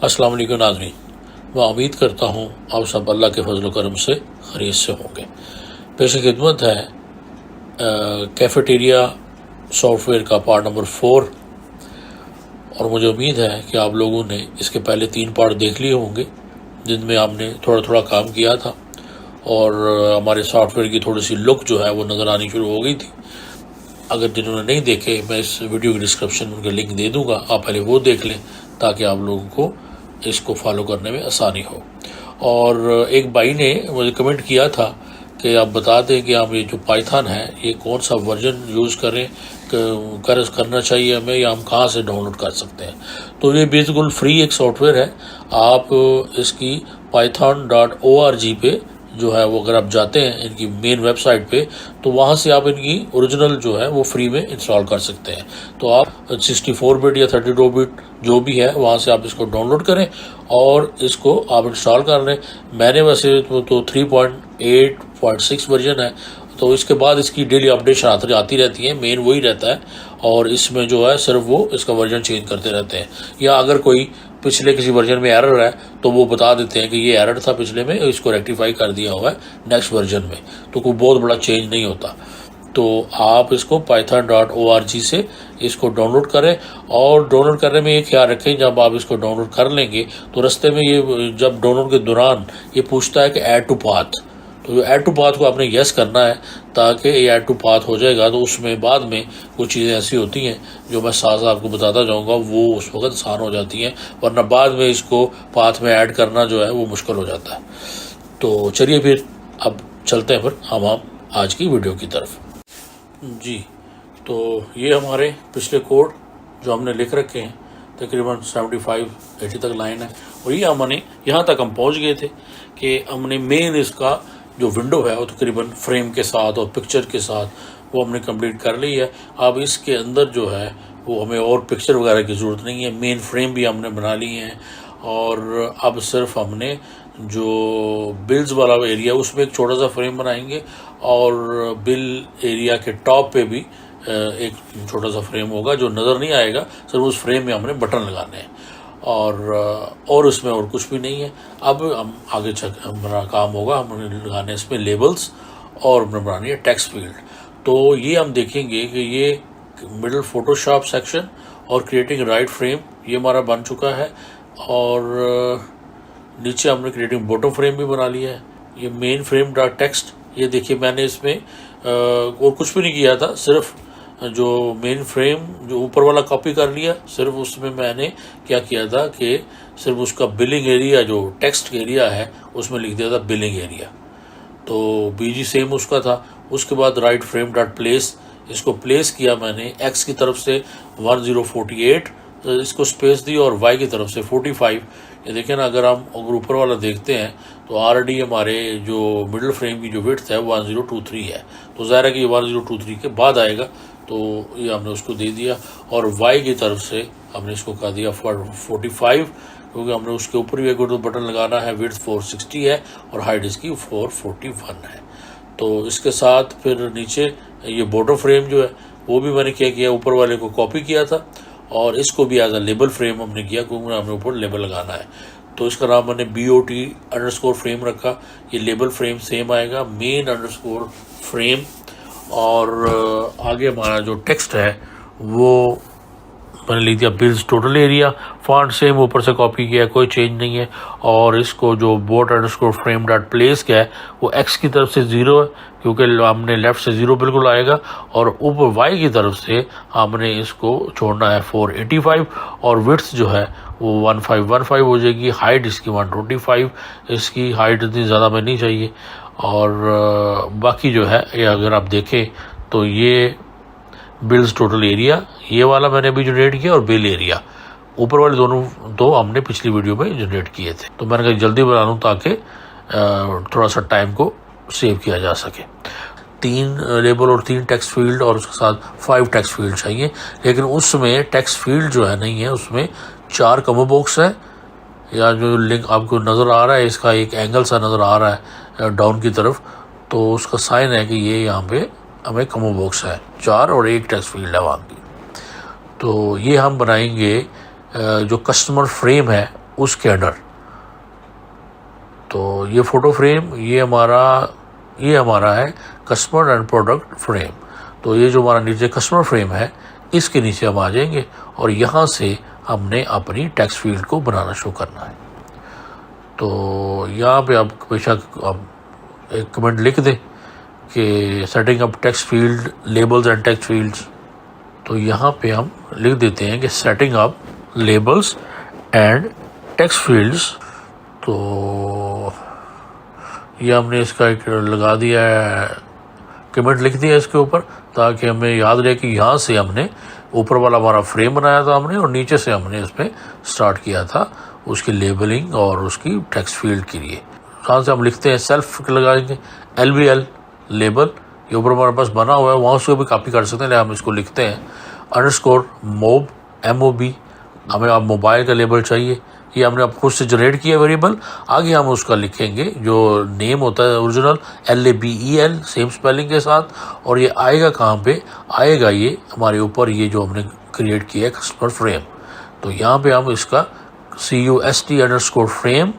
अस्सलाम वालेकुम नाज़रीन, मैं उम्मीद करता हूँ आप सब अल्लाह के फजल करम से खैरियत से होंगे। पेश खिदमत है कैफेटेरिया सॉफ्टवेयर का पार्ट नंबर 4, और मुझे उम्मीद है कि आप लोगों ने इसके पहले 3 पार्ट देख लिए होंगे जिनमें आपने थोड़ा थोड़ा काम किया था और हमारे सॉफ्टवेयर की थोड़ी सी लुक जो है वो नज़र आनी शुरू हो गई थी। अगर जिन्होंने नहीं देखे, मैं इस वीडियो के डिस्क्रिप्शन में उनका लिंक दे दूंगा, आप पहले वो देख लें ताकि आप लोगों को इसको फॉलो करने में आसानी हो। और एक भाई ने मुझे कमेंट किया था कि आप बता दें कि हम ये जो पाइथन है ये कौन सा वर्जन यूज़ करें, करना चाहिए हमें, या हम कहाँ से डाउनलोड कर सकते हैं। तो ये बिल्कुल फ्री एक सॉफ्टवेयर है। आप इसकी python.org पे जो है वो अगर आप जाते हैं इनकी मेन वेबसाइट पे, तो वहाँ से आप इनकी ओरिजिनल जो है वो फ्री में इंस्टॉल कर सकते हैं। तो आप 64 बिट या 32 बिट जो भी है वहाँ से आप इसको डाउनलोड करें और इसको आप इंस्टॉल कर लें। मैंने वैसे तो 3.8.6 वर्जन है, तो इसके बाद इसकी डेली अपडेशन आती रहती है, मेन वही रहता है। और इसमें जो है सिर्फ वो इसका वर्जन चेंज करते रहते हैं, या अगर कोई पिछले किसी वर्जन में एरर है तो वो बता देते हैं कि ये एरर था पिछले में, इसको रेक्टिफाई कर दिया हुआ है नेक्स्ट वर्जन में, तो कोई बहुत बड़ा चेंज नहीं होता। तो आप इसको python.org से इसको डाउनलोड करें। और डाउनलोड करने में ये ख्याल रखें, जब आप इसको डाउनलोड कर लेंगे तो रास्ते में ये जब डाउनलोड के दौरान ये पूछता है कि ऐड टू पाथ, तो ऐड टू पाथ को आपने यस करना है ताकि ये ऐड टू पाथ हो जाएगा। तो उसमें बाद में कुछ चीज़ें ऐसी होती हैं जो मैं साथ साथ आपको बताता जाऊंगा, वो उस वक्त आसान हो जाती हैं, वरना बाद में इसको पाथ में ऐड करना जो है वो मुश्किल हो जाता है। तो चलिए फिर अब चलते हैं फिर हम आज की वीडियो की तरफ। जी, तो ये हमारे पिछले कोड जो हमने लिख रखे हैं, तकरीबन 75-80 तक लाइन है। और ये हमने यहाँ तक हम पहुँच गए थे कि हमने मेन इसका जो विंडो है वो तकरीबन फ्रेम के साथ और पिक्चर के साथ वो हमने कंप्लीट कर ली है। अब इसके अंदर जो है वो हमें और पिक्चर वगैरह की ज़रूरत नहीं है, मेन फ्रेम भी हमने बना ली हैं। और अब सिर्फ हमने जो बिल्स वाला एरिया उसमें एक छोटा सा फ्रेम बनाएंगे, और बिल एरिया के टॉप पे भी एक छोटा सा फ्रेम होगा जो नज़र नहीं आएगा, सिर्फ उस फ्रेम में हमने बटन लगाने हैं और उसमें और कुछ भी नहीं है। अब हम आगे हमारा काम होगा, हमने लगाने इसमें लेबल्स और हमने बनानी है टेक्स्ट फील्ड। तो ये हम देखेंगे कि ये मिडल फोटोशॉप सेक्शन और क्रिएटिंग राइट फ्रेम ये हमारा बन चुका है, और नीचे हमने क्रिएटिंग बॉटम फ्रेम भी बना लिया है। ये मेन फ्रेम डॉट टेक्स्ट, ये देखिए मैंने इसमें और कुछ भी नहीं किया था, सिर्फ जो मेन फ्रेम जो ऊपर वाला कॉपी कर लिया, सिर्फ उसमें मैंने क्या किया था कि सिर्फ उसका बिलिंग एरिया जो टेक्स्ट एरिया है उसमें लिख दिया था बिलिंग एरिया, तो बीजी सेम उसका था। उसके बाद राइट फ्रेम डॉट प्लेस, इसको प्लेस किया मैंने एक्स की तरफ से 1048 इसको स्पेस दी और वाई की तरफ से 45। ये देखें ना, अगर ऊपर वाला देखते हैं तो ऑलरेडी हमारे जो मिडिल फ्रेम की जो विड्थ है 1023 है, तो ज़ाहिर है कि ये 1023 के बाद आएगा, तो ये हमने उसको दे दिया। और वाई की तरफ से हमने इसको कर दिया 45, क्योंकि हमने उसके ऊपर भी एक बटन लगाना है। विड्थ 460 है और हाइट इसकी 441 है। तो इसके साथ फिर नीचे ये बॉटम फ्रेम जो है वो भी मैंने क्या किया, ऊपर वाले को कॉपी किया था और इसको भी एज अ लेबल फ्रेम हमने किया, क्योंकि हमने ऊपर लेबल लगाना है। तो इसका नाम मैंने BOT_ फ्रेम रखा। ये लेबल फ्रेम सेम आएगा, मेन_ फ्रेम। और आगे हमारा जो टेक्स्ट है वो मैंने लिख दिया bills total area, font same ऊपर से कॉपी किया, कोई चेंज नहीं है। और इसको जो bot_ डॉट प्लेस क्या है वो एक्स की तरफ से 0 है, क्योंकि हमने लेफ्ट से 0 बिल्कुल आएगा, और ऊपर वाई की तरफ से हमने इसको छोड़ना है 485, और विड्थ जो है वो 1515 हो जाएगी। हाइट इसकी 125, इसकी हाइट इतनी ज़्यादा में नहीं चाहिए। और बाकी जो है ये अगर आप देखें तो ये बिल्स टोटल एरिया ये वाला मैंने अभी जनरेट किया, और बिल एरिया ऊपर वाले दोनों दो हमने पिछली वीडियो में जनरेट किए थे। तो मैंने कहा जल्दी बना लूँ ताकि थोड़ा सा टाइम को सेव किया जा सके। 3 लेबल और 3 टेक्स्ट फील्ड और उसके साथ 5 टेक्स्ट फील्ड चाहिए, लेकिन उसमें टेक्स्ट फील्ड जो है नहीं है, उसमें 4 कॉमा बॉक्स है, या जो लिंक आपको नज़र आ रहा है इसका एक एंगल सा नज़र आ रहा है डाउन की तरफ, तो उसका साइन है कि ये यहाँ पे हमें कॉमा बॉक्स है 4 और 1 टेक्स्ट फील्ड है वहाँ की। तो ये हम बनाएंगे जो कस्टमर फ्रेम है उसके अंडर। तो ये फ़ोटो फ्रेम ये हमारा है कस्टमर एंड प्रोडक्ट फ्रेम। तो ये जो हमारा नीचे कस्टमर फ्रेम है इसके नीचे हम आ जाएंगे और यहाँ से हमने अपनी टेक्स्ट फील्ड को बनाना शुरू करना है। तो यहाँ पे आप बेशक आप एक कमेंट लिख दें कि setting up text field labels and text fields. तो यहाँ पे हम लिख देते हैं कि setting up labels and text fields. तो ये हमने इसका एक लगा दिया है, कमेंट लिख दिया इसके ऊपर, ताकि हमें याद रहे कि यहाँ से हमने ऊपर वाला हमारा फ्रेम बनाया था हमने, और नीचे से हमने इसमें स्टार्ट किया था उसकी लेबलिंग और उसकी टेक्स्ट फील्ड के लिए। यहाँ से हम लिखते हैं सेल्फ लगाएंगे LBL लेबल, ये ऊपर हमारे पास बना हुआ है, वहाँ उसको भी कॉपी कर सकते हैं। हम इसको लिखते हैं अंडरस्कोर मोब MOB। हमें अब मोबाइल का लेबल चाहिए, ये हमने अब खुद से जनरेट किया वेरिएबल। आगे हम उसका लिखेंगे जो नेम होता है ओरिजिनल LABEL सेम स्पेलिंग के साथ, और ये आएगा कहाँ पे आएगा, ये हमारे ऊपर ये जो हमने क्रिएट किया है कस्टमर फ्रेम। तो यहाँ पे हम इसका CUST_frame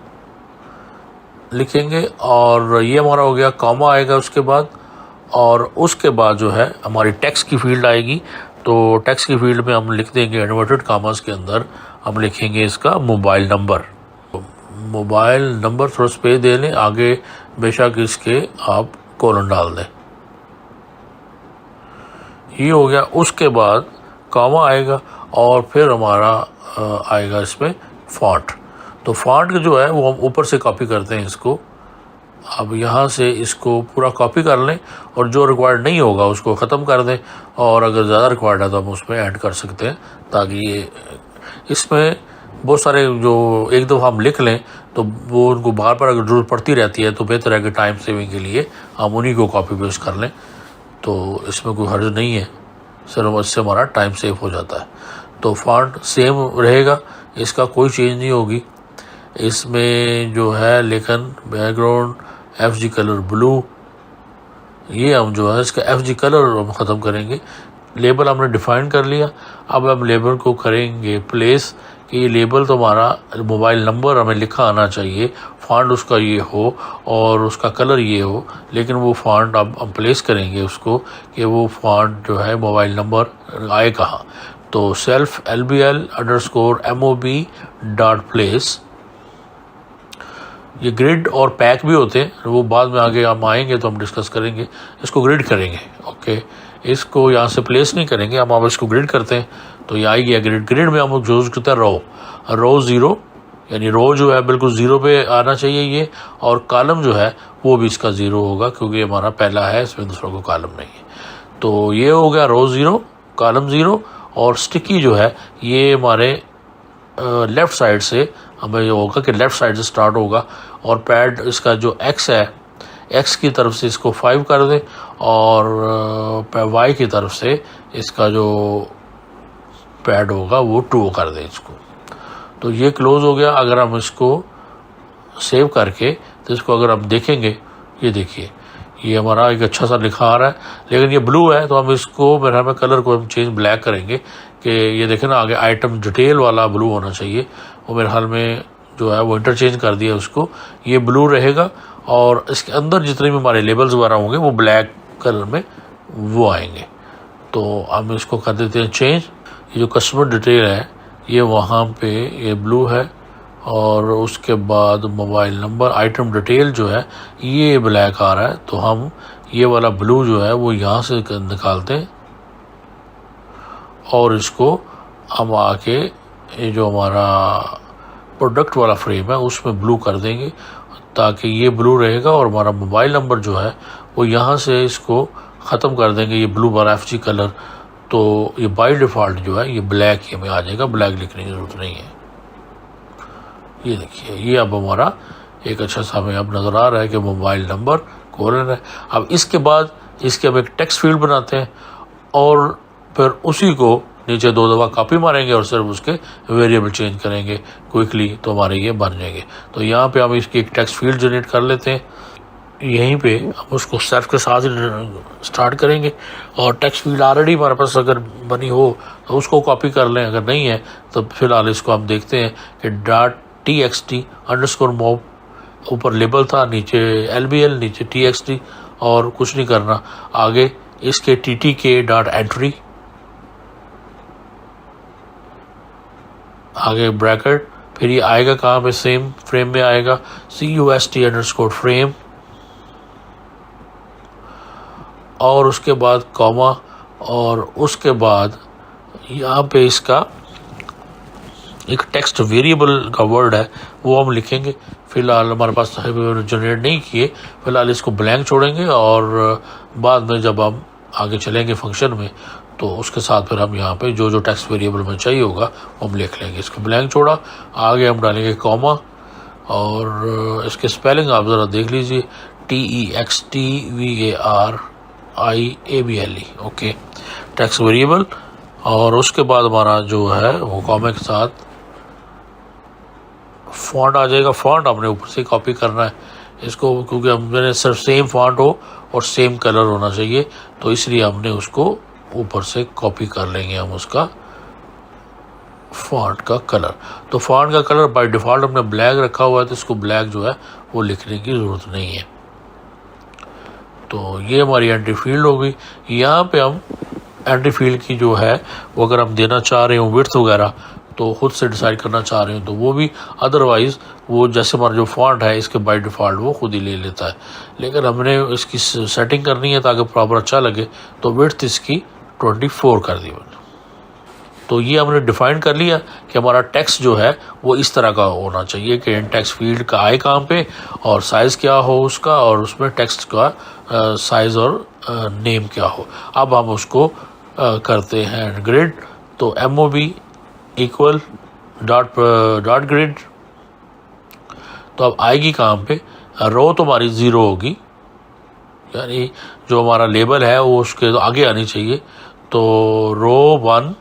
लिखेंगे और ये हमारा हो गया, कॉमा आएगा उसके बाद, और उसके बाद जो है हमारी टेक्स्ट की फील्ड आएगी। तो टेक्स्ट की फील्ड में हम लिख देंगे इन्वर्टेड कॉमास के अंदर हम लिखेंगे इसका मोबाइल नंबर। मोबाइल नंबर थोड़ा स्पेस दे लें, आगे बेशक इसके आप कोलन डाल दें। ये हो गया, उसके बाद कॉमा आएगा और फिर हमारा आएगा इसमें फॉन्ट। तो फॉन्ट जो है वो हम ऊपर से कॉपी करते हैं इसको। अब यहाँ से इसको पूरा कॉपी कर लें और जो रिक्वायर्ड नहीं होगा उसको ख़त्म कर दें, और अगर ज़्यादा रिक्वायर्ड है तो हम उसमें ऐड कर सकते हैं, ताकि ये इसमें बहुत सारे जो एक दफ़ा हम लिख लें तो वो उनको बार बार अगर ज़रूरत पड़ती रहती है, तो बेहतर है कि टाइम सेविंग के लिए हम उन्हीं को कॉपी पेस्ट कर लें। तो इसमें कोई हर्ज नहीं है, सिर्फ इससे हमारा टाइम सेव हो जाता है। तो फॉन्ट सेम रहेगा, इसका कोई चेंज नहीं होगी इसमें जो है, लेकिन बैकग्राउंड FG कलर ब्लू, ये हम जो है इसका FG कलर हम ख़त्म करेंगे। लेबल हमने डिफ़ाइन कर लिया, अब हम लेबल को करेंगे प्लेस कि ये लेबल तो हमारा मोबाइल नंबर हमें लिखा आना चाहिए, फॉन्ट उसका ये हो और उसका कलर ये हो, लेकिन वो फॉन्ट अब हम प्लेस करेंगे उसको कि वो फॉन्ट जो है मोबाइल नंबर आए कहाँ। तो सेल्फ LBL_MOB.place। ये ग्रिड और पैक भी होते हैं, वो बाद में आगे हम आएंगे तो हम डिस्कस करेंगे। इसको ग्रिड करेंगे, ओके, इसको यहाँ से प्लेस नहीं करेंगे, हम अब इसको ग्रिड करते हैं। तो ये आएगी ग्रिड। ग्रिड में हम यूज़ करते हैं रो 0, यानी रो जो है बिल्कुल 0 पे आना चाहिए ये, और कॉलम जो है वो भी इसका 0 होगा, क्योंकि हमारा पहला है, इसमें दूसरा को कॉलम नहीं है। तो ये हो गया रो 0 कॉलम 0, और स्टिकी जो है ये हमारे लेफ़्ट साइड से हमें ये होगा कि लेफ़्ट साइड से स्टार्ट होगा, और पैड इसका जो X है X की तरफ से इसको 5 कर दें, और Y की तरफ से इसका जो पैड होगा वो 2 कर दें इसको। तो ये क्लोज हो गया। अगर हम इसको सेव करके तो इसको अगर हम देखेंगे, ये देखिए ये हमारा एक अच्छा सा लिखा आ रहा है, लेकिन ये ब्लू है। तो हम इसको मेरे ख्याल में कलर को हम चेंज ब्लैक करेंगे कि ये देखें ना, आगे आइटम डिटेल वाला ब्लू होना चाहिए, वो मेरे ख्याल में जो है वो इंटरचेंज कर दिया उसको, ये ब्लू रहेगा, और इसके अंदर जितने भी हमारे लेबल्स वगैरह होंगे वो ब्लैक कलर में वो आएंगे। तो हम इसको कर देते हैं चेंज। ये जो कस्टमर डिटेल है ये वहाँ पे ये ब्लू है, और उसके बाद मोबाइल नंबर आइटम डिटेल जो है ये ब्लैक आ रहा है। तो हम ये वाला ब्लू जो है वो यहाँ से निकालते हैं, और इसको हम आके ये जो हमारा प्रोडक्ट वाला फ्रेम है उसमें ब्लू कर देंगे, ताकि ये ब्लू रहेगा, और हमारा मोबाइल नंबर जो है वो यहाँ से इसको ख़त्म कर देंगे, ये ब्लू वाला FG कलर। तो ये बाय डिफ़ॉल्ट जो है ये ब्लैक ही हमें आ जाएगा, ब्लैक लिखने की ज़रूरत नहीं है। ये देखिए ये अब हमारा एक अच्छा सा हमें अब नज़र आ रहा है कि मोबाइल नंबर कोलन है। अब इसके बाद इसके हम एक टेक्स्ट फील्ड बनाते हैं, और फिर उसी को नीचे 2 दफ़ा कॉपी मारेंगे और सिर्फ उसके वेरिएबल चेंज करेंगे क्विकली, तो हमारे ये बन जाएंगे। तो यहाँ पे हम इसकी एक टेक्स्ट फील्ड जनरेट कर लेते हैं। यहीं पे हम उसको सेल्फ के साथ स्टार्ट करेंगे, और टेक्स्ट फील्ड ऑलरेडी हमारे पास अगर बनी हो तो उसको कॉपी कर लें, अगर नहीं है तो फिलहाल इसको हम देखते हैं कि txt_mob, ऊपर लेबल था, नीचे LBL, नीचे txt, और कुछ नहीं करना। आगे इसके ttk.entry, आगे ब्रैकेट, फिर ये आएगा कहाँ पे, सेम फ्रेम में आएगा cust_frame, और उसके बाद कॉमा, और उसके बाद यहाँ पे इसका एक टेक्स्ट वेरिएबल का वर्ड है वो हम लिखेंगे। फ़िलहाल हमारे पास जनरेट नहीं किए, फ़िलहाल इसको ब्लैंक छोड़ेंगे, और बाद में जब हम आगे चलेंगे फंक्शन में तो उसके साथ फिर हम यहाँ पे जो जो टेक्स्ट वेरिएबल में चाहिए होगा वो हम लिख लेंगे। इसको ब्लैंक छोड़ा, आगे हम डालेंगे कॉमा, और इसके स्पेलिंग आप ज़रा देख लीजिए, TEXTVARIABLE, ओके, टेक्स्ट वेरिएबल। और उसके बाद हमारा जो है वो कॉमा के साथ फॉन्ट आ जाएगा। फॉन्ट हमने ऊपर से कॉपी करना है इसको, क्योंकि हमने सिर्फ सेम फॉन्ट हो और सेम कलर होना चाहिए, तो इसलिए हमने उसको ऊपर से कॉपी कर लेंगे हम उसका फॉन्ट का कलर। तो फॉन्ट का कलर बाय डिफ़ॉल्ट हमने ब्लैक रखा हुआ है, तो इसको ब्लैक जो है वो लिखने की ज़रूरत नहीं है। तो ये हमारी एंट्री फील्ड हो गई। यहाँ पे हम एंट्री फील्ड की जो है वो अगर हम देना चाह रहे हो विड्थ वगैरह तो खुद से डिसाइड करना चाह रहे हो तो वो भी, अदरवाइज़ वो जैसे हमारा जो फॉन्ट है इसके बाय डिफ़ॉल्ट वो खुद ही ले लेता है। लेकिन हमने इसकी सेटिंग करनी है ताकि प्रॉपर अच्छा लगे, तो विड्थ इसकी 24 कर दी मैंने। तो ये हमने डिफ़ाइन कर लिया कि हमारा टेक्स्ट जो है वो इस तरह का होना चाहिए कि टेक्स्ट फील्ड का आए कहाँ पे, और साइज़ क्या हो उसका, और उसमें टेक्स्ट का साइज़ और नेम क्या हो। अब हम उसको करते हैं ग्रिड, तो MOB इक्वल डॉट ग्रिड, तो अब आएगी कहाँ पे, रो तो हमारी 0 होगी, यानी जो हमारा लेबल है वो उसके आगे आनी चाहिए। तो रो 1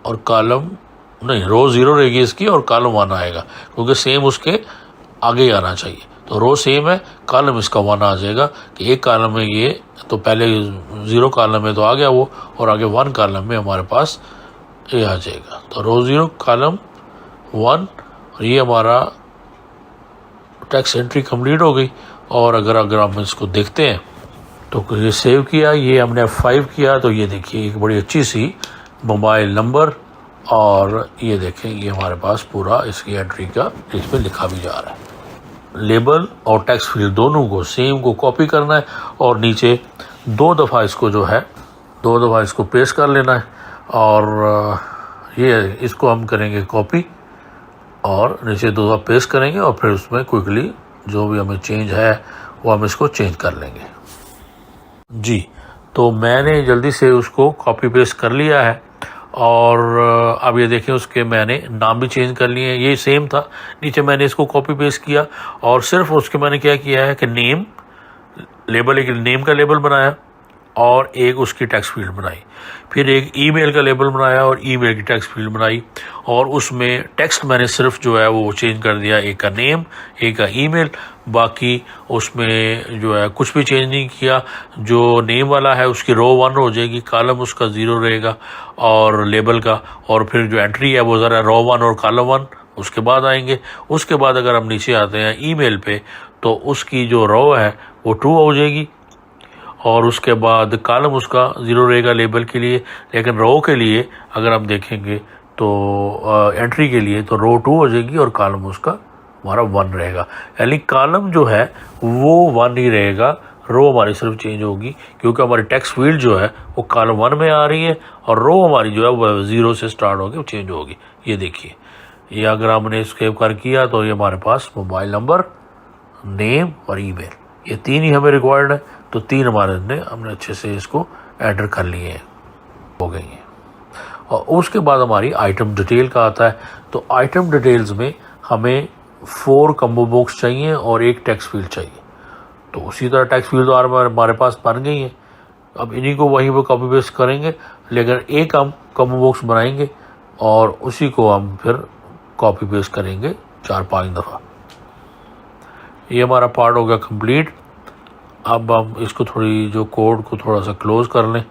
और कॉलम नहीं, रो 0 रहेगी इसकी और कॉलम 1 आएगा, क्योंकि सेम उसके आगे आना चाहिए। तो रो सेम है, कॉलम इसका 1 आ जाएगा कि एक कॉलम में ये, तो पहले 0 कॉलम में तो आ गया वो, और आगे 1 कॉलम में हमारे पास ये आ जाएगा। तो रो 0 कॉलम 1, और ये हमारा टेक्स्ट एंट्री कंप्लीट हो गई। और अगर हम इसको देखते हैं तो ये सेव किया, ये हमने F5 किया, तो ये देखिए एक बड़ी अच्छी सी मोबाइल नंबर, और ये देखें ये हमारे पास पूरा इसकी एंट्री का इसमें लिखा भी जा रहा है। लेबल और टेक्स्ट फील्ड दोनों को सेम को कॉपी करना है, और नीचे 2 दफ़ा इसको जो है 2 दफ़ा इसको पेस्ट कर लेना है, और ये इसको हम करेंगे कॉपी, और नीचे 2 दफ़ा पेस्ट करेंगे, और फिर उसमें क्विकली जो भी हमें चेंज है वो हम इसको चेंज कर लेंगे जी। तो मैंने जल्दी से उसको कॉपी पेस्ट कर लिया है, और अब ये देखें उसके मैंने नाम भी चेंज कर लिए हैं। ये सेम था, नीचे मैंने इसको कॉपी पेस्ट किया, और सिर्फ उसके मैंने क्या किया है कि नेम लेबल, एक नेम का लेबल बनाया और एक उसकी टेक्स्ट फील्ड बनाई, फिर एक ईमेल का लेबल बनाया और ईमेल की टेक्स्ट फील्ड बनाई, और उसमें टेक्स्ट मैंने सिर्फ जो है वो चेंज कर दिया, एक का नेम एक का ईमेल, बाकी उसमें जो है कुछ भी चेंज नहीं किया। जो नेम वाला है उसकी रो 1 हो जाएगी, कॉलम उसका 0 रहेगा और लेबल का, और फिर जो एंट्री है वो ज़रा रो 1 और कॉलम 1 उसके बाद आएंगे। उसके बाद अगर हम नीचे आते हैं ईमेल पे, तो उसकी जो रो है वो 2 हो जाएगी, और उसके बाद कॉलम उसका 0 रहेगा लेबल के लिए, लेकिन रो के लिए अगर हम देखेंगे तो एंट्री के लिए तो रो 2 हो जाएगी और कॉलम उसका हमारा 1 रहेगा। यानी कॉलम जो है वो 1 ही रहेगा, रो हमारी सिर्फ चेंज होगी, क्योंकि हमारी टेक्स्ट फील्ड जो है वो कॉलम 1 में आ रही है, और रो हमारी जो है वो 0 से स्टार्ट होगी चेंज होगी। ये देखिए, ये अगर हमने सेव कर किया तो ये हमारे पास मोबाइल नंबर, नेम और ईमेल, ये 3 ही हमें रिक्वायर्ड है, तो 3 हमने अच्छे से इसको एंटर कर लिए हैं, हो गई हैं। और उसके बाद हमारी आइटम डिटेल का आता है। तो आइटम डिटेल्स में हमें 4 कम्बो बॉक्स चाहिए और 1 टेक्स्ट फील्ड चाहिए। तो उसी तरह टेक्स्ट फील्ड तो हमारे पास बन गई है, अब इन्हीं को वहीं पर कॉपी पेस्ट करेंगे, लेकिन एक हम कम्बो बॉक्स बनाएंगे और उसी को हम फिर कॉपी पेस्ट करेंगे 4-5 दफ़ा। ये हमारा पार्ट हो गया कंप्लीट। अब हम इसको थोड़ी जो कोड को थोड़ा सा क्लोज कर लें,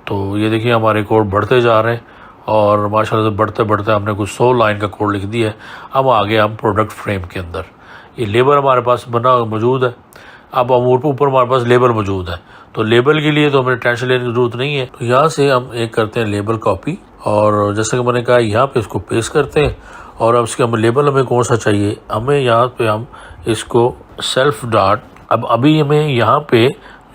तो ये देखिए हमारे कोड बढ़ते जा रहे हैं, और माशाल्लाह से बढ़ते बढ़ते हमने कुछ 100 लाइन का कोड लिख दिया है। अब आगे हम प्रोडक्ट फ्रेम के अंदर ये लेबल हमारे पास बना मौजूद है। अब हम ऊपर हमारे पास लेबल मौजूद है, तो लेबल के लिए तो हमें टेंशन लेने की जरूरत नहीं है। तो यहाँ से हम एक करते हैं लेबल कॉपी, और जैसे कि मैंने कहा यहाँ पे इसको पेस्ट करते हैं। और अब इसके हम लेबल हमें कौन सा चाहिए, हमें यहाँ पे हम इसको सेल्फ डॉट, अब अभी हमें यहाँ पे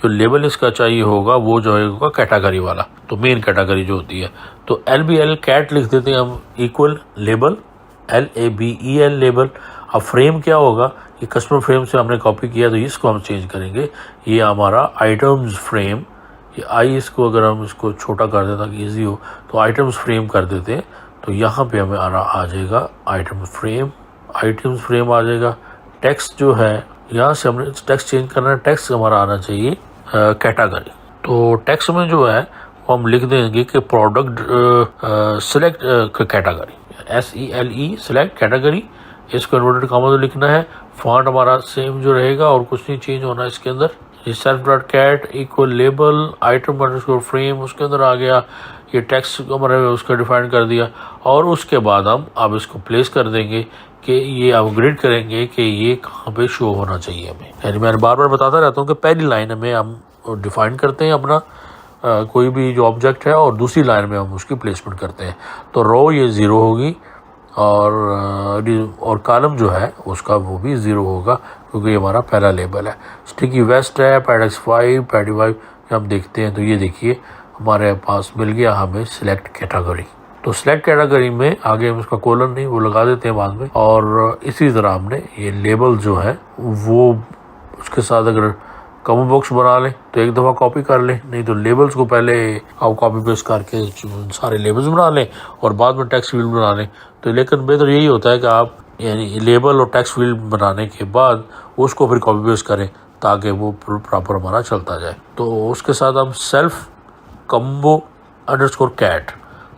जो लेबल इसका चाहिए होगा वो जो होगा कैटेगरी वाला, तो मेन कैटेगरी जो होती है, तो LBL कैट लिख देते हैं हम इक्वल लेबल LABEL लेबल। अब फ्रेम क्या होगा, ये कस्टमर फ्रेम से हमने कॉपी किया तो इसको हम चेंज करेंगे, ये हमारा आइटम्स फ्रेम, ये आई इसको अगर हम इसको छोटा कर दें ताकि ईजी हो तो आइटम्स फ्रेम कर देते हैं। तो यहाँ पे हमें आ जाएगा आइटम्स फ्रेम आ जाएगा। टेक्स्ट जो है यहाँ से हमने टेक्स्ट चेंज करना है, टेक्स्ट हमारा आना चाहिए कैटेगरी। तो टेक्स्ट में जो है वो हम लिख देंगे कि product select category, SELE select category, इसको इन्वर्टेड कॉमा तो लिखना है। फॉन्ट हमारा सेम जो रहेगा और कुछ नहीं चेंज होना इसके अंदर। ये self dot cat equal label item underscore frame, उसके अंदर आ गया ये टेक्स्ट हमारे उसका डिफाइन कर दिया। और उसके बाद हम अब इसको प्लेस कर देंगे कि ये अपग्रेड करेंगे कि ये कहाँ पे शो होना चाहिए हमें। यानी मैं बार बार बताता रहता हूँ कि पहली लाइन में हम डिफाइन करते हैं अपना कोई भी जो ऑब्जेक्ट है, और दूसरी लाइन में हम उसकी प्लेसमेंट करते हैं। तो रो ये 0 होगी और कॉलम जो है उसका वो भी 0 होगा, क्योंकि ये हमारा पहला लेबल है। स्टिकी वेस्ट है, पैडेक्स 5 पैडी 5 हम देखते हैं। तो ये देखिए हमारे पास मिल गया हमें सिलेक्ट कैटेगरी। तो सिलेक्ट कैटेगरी में आगे हम इसका कोलन नहीं वो लगा देते हैं बाद में। और इसी तरह हमने ये लेबल जो है वो उसके साथ अगर कॉमो बॉक्स बना लें तो एक दफ़ा कॉपी कर लें, नहीं तो लेबल्स को पहले आप कॉपी पेस्ट करके सारे लेबल्स बना लें और बाद में टेक्स्ट फील्ड बना लें। तो लेकिन बेहतर यही होता है कि आप यानी लेबल और टेक्स्ट फील्ड बनाने के बाद उसको फिर कॉपी पेस्ट करें ताकि वो प्रॉपर हमारा चलता जाए। तो उसके साथ हम सेल्फ कॉम्बो अंडरस्कोर कैट,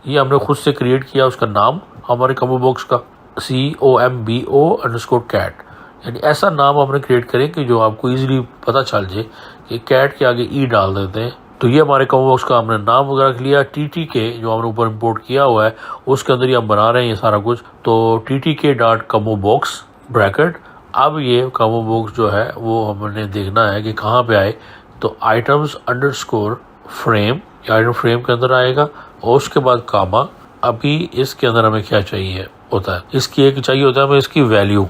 ये हमने खुद से क्रिएट किया उसका नाम हमारे कॉम्बो बॉक्स का COMBO अंडरस्कोर कैट, यानी ऐसा नाम हमने क्रिएट करें कि जो आपको इजीली पता चल जाए कि कैट के आगे ई डाल देते हैं। तो ये हमारे कॉम्बो बॉक्स का हमने नाम वगैरह रख लिया। TTK जो हमने ऊपर इंपोर्ट किया हुआ है उसके अंदर ही हम बना रहे हैं ये सारा कुछ। तो TTK dot combo box bracket. अब ये कॉम्बो बॉक्स जो है वो हमने देखना है कि कहाँ पे आए, तो items underscore frame, item frame के अंदर आएगा और उसके बाद कामा। अभी इसके अंदर हमें क्या चाहिए होता है, इसकी एक चाहिए होता है हमें इसकी वैल्यू।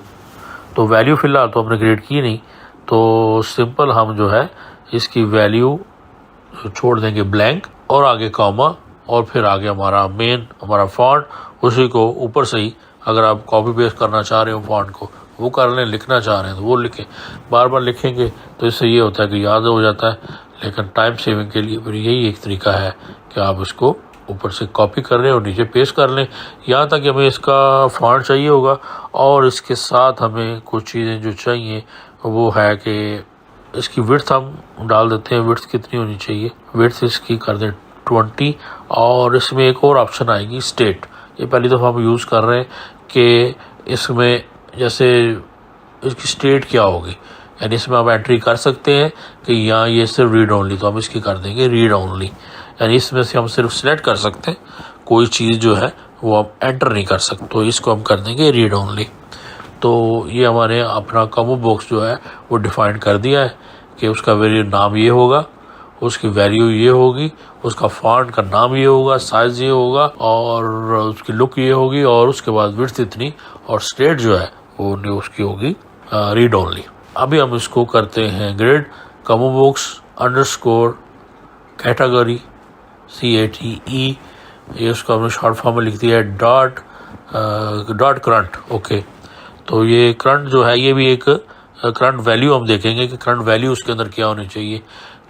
तो वैल्यू फिलहाल तो हमने क्रिएट की नहीं, तो सिंपल हम जो है इसकी वैल्यू छोड़ देंगे ब्लैंक और आगे कॉमा और फिर आगे हमारा मेन हमारा फॉन्ट, उसी को ऊपर से ही अगर आप कॉपी पेस्ट करना चाह रहे हो फॉन्ट को वो कर लें, लिखना चाह रहे हैं तो वो लिखें। बार बार लिखेंगे तो इससे ये होता है कि याद हो जाता है, लेकिन टाइम सेविंग के लिए फिर यही एक तरीका है कि आप इसको ऊपर से कॉपी कर लें और नीचे पेस्ट कर लें। यहाँ तक हमें इसका फॉन्ट चाहिए होगा और इसके साथ हमें कुछ चीज़ें जो चाहिए वो है कि इसकी विड्थ हम डाल देते हैं। विड्थ कितनी होनी चाहिए, विड्थ इसकी कर दें 20। और इसमें एक और ऑप्शन आएगी स्टेट, ये पहली दफ़ा हम यूज़ कर रहे हैं कि इसमें जैसे इसकी स्टेट क्या होगी, यानी इसमें हम एंट्री कर सकते हैं कि यहाँ ये सिर्फ रीड ओनली, तो हम इसकी कर देंगे रीड ओनली, यानी इसमें से हम सिर्फ सिलेक्ट कर सकते हैं, कोई चीज़ जो है वो हम एंटर नहीं कर सकते, तो इसको हम कर देंगे रीड ओनली। तो ये हमारे अपना कॉम्बो बॉक्स जो है वो डिफाइन कर दिया है कि उसका वैल्यू नाम ये होगा, उसकी वैल्यू ये होगी, उसका फॉन्ट का नाम ये होगा, साइज़ ये होगा और उसकी लुक ये होगी और उसके बाद विड्थ इतनी और स्टेट जो है वो उसकी होगी रीड ओनली। अभी हम इसको करते हैं grade combo box underscore category CATE, ये उसको हमने शॉर्ट फॉर्म में लिख दिया है डॉट करंट। ओके, तो ये करंट जो है ये भी एक करंट वैल्यू हम देखेंगे कि करंट वैल्यू उसके अंदर क्या होनी चाहिए।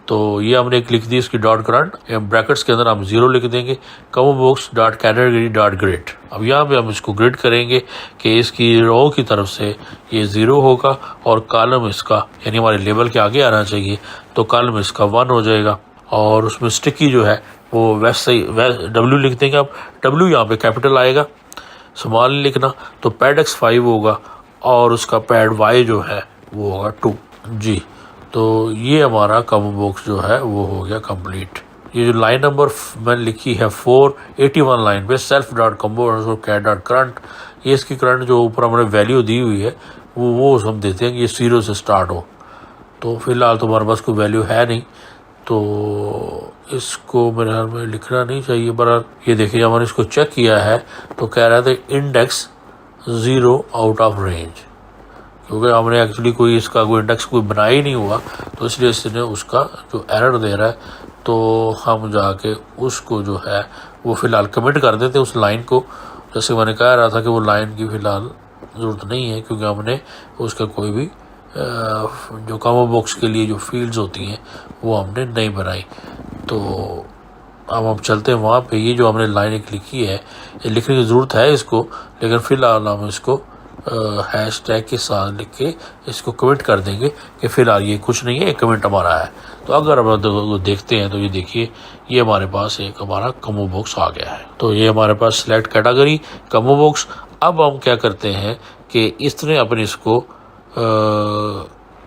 तो ये हमने एक लिख दी इसकी डॉट करंट, ब्रैकेट्स के अंदर हम 0 लिख देंगे, combo box dot category dot grade. अब यहाँ पे हम इसको ग्रेड करेंगे कि इसकी रो की तरफ से ये 0 होगा और कॉलम इसका यानी हमारे लेबल के आगे आना चाहिए, तो कॉलम इसका 1 हो जाएगा। और उसमें स्टिकी जो है वो वैसे ही W लिख देंगे। अब W यहाँ पे कैपिटल आएगा, स्मॉल लिखना, तो पैडेक्स 5 होगा और उसका पैड Y जो है वो होगा 2 जी। तो ये हमारा कॉम्बो बॉक्स जो है वो हो गया कंप्लीट। ये जो लाइन नंबर मैंने लिखी है 481 लाइन पे self dot combo cat dot current, ये इसकी करंट जो ऊपर हमने वैल्यू दी हुई है वो हम देते हैं कि ये 0 से स्टार्ट हो। तो फिलहाल तो हमारे पास कोई वैल्यू है नहीं, तो इसको मेरे ख्याल में लिखना नहीं चाहिए। बहरहाल ये देखिए जब हमने इसको चेक किया है तो कह रहा था इंडेक्स 0 आउट ऑफ रेंज, क्योंकि हमने एक्चुअली कोई इसका कोई इंडेक्स कोई बनाया ही नहीं हुआ, तो इसलिए इसने उसका जो एरर दे रहा है। तो हम जाके उसको जो है वो फ़िलहाल कमिट कर देते उस लाइन को। जैसे मैंने कह रहा था कि वो लाइन की फ़िलहाल ज़रूरत नहीं है, क्योंकि हमने उसका कोई भी जो कॉमो बॉक्स के लिए जो फील्ड्स होती हैं वो हमने नहीं बनाई। तो अब हम चलते हैं वहाँ पे। ये जो हमने लाइन एक लिखी है, ये लिखने की ज़रूरत है इसको, लेकिन फ़िलहाल हम इसको हैश टैग के साथ लिख के इसको कमेंट कर देंगे कि फ़िलहाल ये कुछ नहीं है, एक कमेंट हमारा है। तो अगर हम देखते हैं तो ये देखिए ये हमारे पास एक हमारा कॉमो बॉक्स आ गया है। तो ये हमारे पास सिलेक्ट कैटेगरी कॉमो बॉक्स। अब हम क्या करते हैं कि इस तरह अपने इसको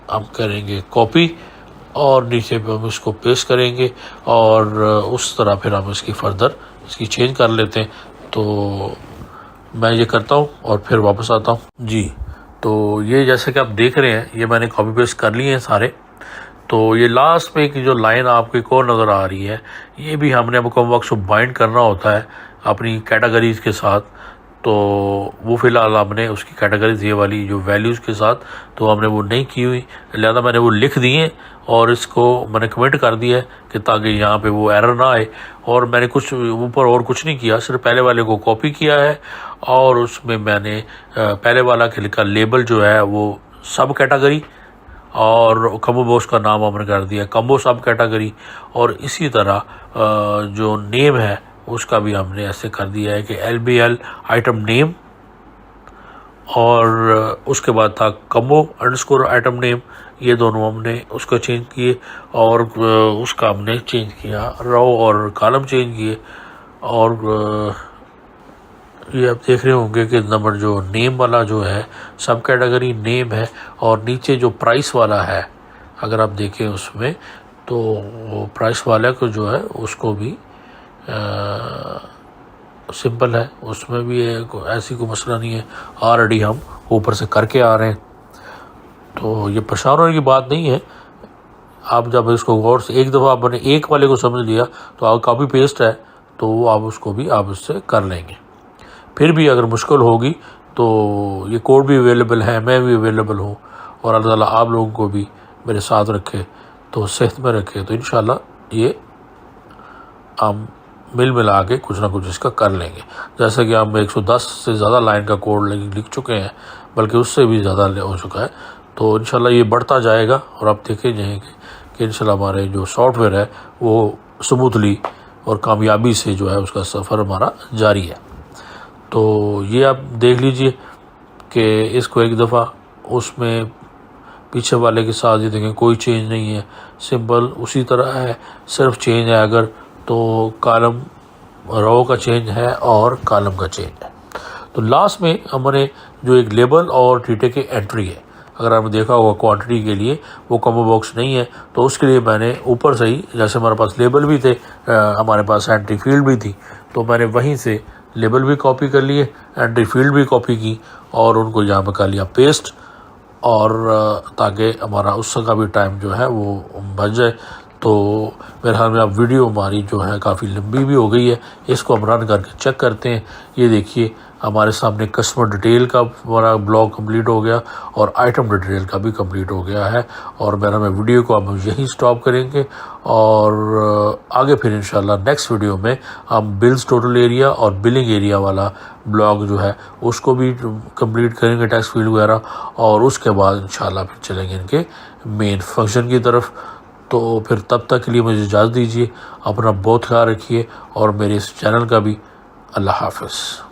हम करेंगे कॉपी और नीचे पे हम इसको पेस्ट करेंगे और उस तरह फिर हम इसकी फर्दर इसकी चेंज कर लेते हैं। तो मैं ये करता हूँ और फिर वापस आता हूँ जी। तो ये जैसे कि आप देख रहे हैं ये मैंने कॉपी पेस्ट कर लिए हैं सारे। तो ये लास्ट में की जो लाइन आपको एक और नज़र आ रही है, ये भी हमने अब कॉमो बॉक्स को बाइंड करना होता है अपनी कैटेगरीज़ के साथ। तो वो फ़िलहाल हमने उसकी कैटेगरीज ये वाली जो वैल्यूज़ के साथ तो हमने वो नहीं की हुई, लिहाजा मैंने वो लिख दिए और इसको मैंने कमेंट कर दिया है कि ताकि यहाँ पे वो एरर ना आए। और मैंने कुछ ऊपर और कुछ नहीं किया, सिर्फ पहले वाले को कॉपी किया है और उसमें मैंने पहले वाला के लिखा लेबल जो है वो सब कैटेगरी और कॉमो बॉक्स का नाम हमने कर दिया कम्बो सब कैटेगरी। और इसी तरह जो नेम है उसका भी हमने ऐसे कर दिया है कि LBL आइटम नेम, और उसके बाद था कम्बो अंडरस्कोर आइटम नेम, ये दोनों हमने उसको चेंज किए और उसका हमने चेंज किया रो और कॉलम चेंज किए। और ये आप देख रहे होंगे कि नंबर जो नेम वाला जो है सब कैटेगरी नेम है, और नीचे जो प्राइस वाला है अगर आप देखें उसमें तो प्राइस वाले को जो है उसको भी सिंपल है, उसमें भी ऐसी कोई मसला नहीं है, ऑलरेडी हम ऊपर से करके आ रहे हैं। तो ये परेशान होने की बात नहीं है। आप जब इसको गौर से एक दफ़ा आपने एक वाले को समझ लिया तो आप कॉपी पेस्ट है तो आप उसको भी आप इससे कर लेंगे। फिर भी अगर मुश्किल होगी तो ये कोड भी अवेलेबल है, मैं भी अवेलेबल हूँ, और अल्लाह ताला आप लोगों को भी मेरे साथ रखे तो सेहत में रखे। तो इंशाल्लाह ये हम मिला के कुछ ना कुछ इसका कर लेंगे। जैसे कि हम 110 से ज़्यादा लाइन का कोड लिख चुके हैं, बल्कि उससे भी ज़्यादा हो चुका है। तो इंशाल्लाह ये बढ़ता जाएगा और आप देखें जाएंगे कि इंशाल्लाह हमारे जो सॉफ्टवेयर है वो स्मूथली और कामयाबी से जो है उसका सफ़र हमारा जारी है। तो ये आप देख लीजिए कि इसको एक दफ़ा उसमें पीछे वाले के साथ ये देखें कोई चेंज नहीं है, सिंपल उसी तरह है, सिर्फ चेंज है अगर तो कॉलम रो का चेंज है और कॉलम का चेंज है। तो लास्ट में हमारे जो एक लेबल और डीटे की एंट्री है, अगर आपने देखा होगा क्वांटिटी के लिए वो कॉमो बॉक्स नहीं है, तो उसके लिए मैंने ऊपर से ही जैसे हमारे पास लेबल भी थे हमारे पास एंट्री फील्ड भी थी, तो मैंने वहीं से लेबल भी कॉपी कर लिए, एंट्री फील्ड भी कॉपी की और उनको यहाँ पर कर लिया पेस्ट, और ताकि हमारा उसका भी टाइम जो है वो बच जाए। तो मेरे ख्याल में अब वीडियो हमारी जो है काफ़ी लंबी भी हो गई है, इसको हम रन करके चेक करते हैं। ये देखिए हमारे सामने कस्टमर डिटेल का हमारा ब्लॉग कंप्लीट हो गया और आइटम डिटेल का भी कंप्लीट हो गया है, और मेरा मैं वीडियो को हम यहीं स्टॉप करेंगे और आगे फिर इंशाल्लाह नेक्स्ट वीडियो में हम बिल्स टोटल एरिया और बिलिंग एरिया वाला ब्लॉग जो है उसको भी कंप्लीट करेंगे, टैक्स फील्ड वगैरह, और उसके बाद इंशाल्लाह फिर चलेंगे इनके मेन फंक्शन की तरफ। तो फिर तब तक के लिए मुझे इजाज़त दीजिए, अपना बहुत ख्याल रखिए और मेरे इस चैनल का भी। अल्लाह हाफ़िज़।